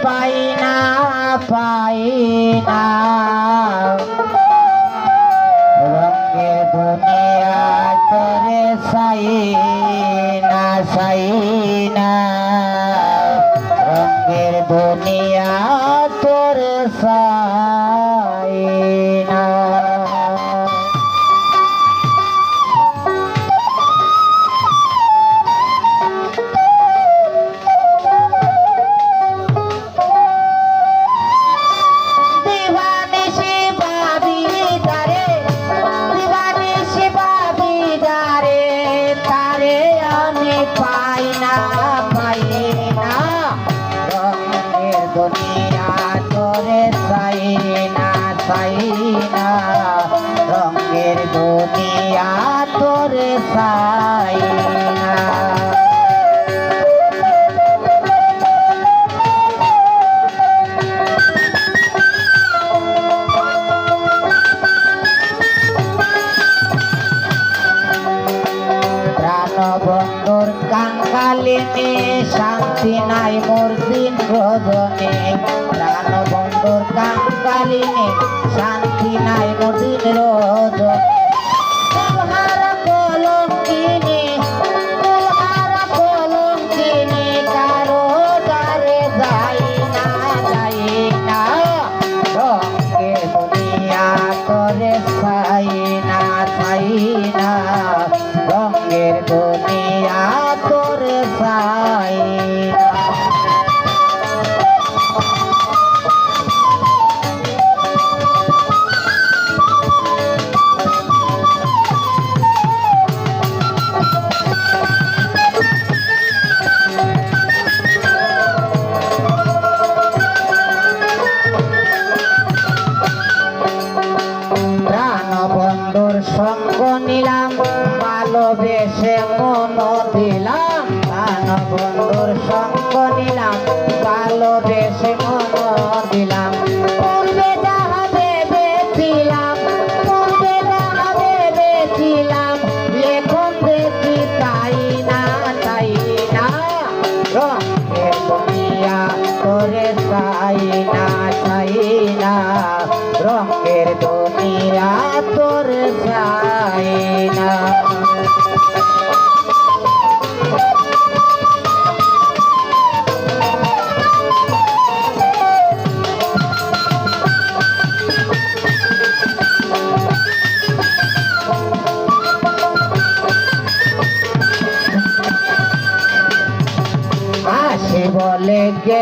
পাই না রঙের দুনিয়া তোরে চাই না রঙের দুনিয়া তোরে চাই না। দুনিয়া তোরে চাই না রঙের দুনিয়া তোরে চাই না। প্রাণবন্ধুর কাঙ্গালিনী শান্তি নাই মোর দিন রজনী প্রাণবন্ধুর কাঙ্গালিনী শান্তি নাই মোর দিন রজনী কারো দ্বারে যাই না রঙে দুনিয়া করে চাই না রঙের দুনিয়া তোরে চাই না। প্রাণবন্ধুর সঙ্গ নিলাম ভালোবেসে মন দিলাম প্রাণবন্ধুর সঙ্গ নিলাম ভালোবেসে মন দিলাম পূর্বে যাহা ভেবেছিলাম লেখন দেখি তাই না রঙের দুনিয়া তোরে চাই না রঙের দুনিয়া তোরে চাই না। আসে বলে গেল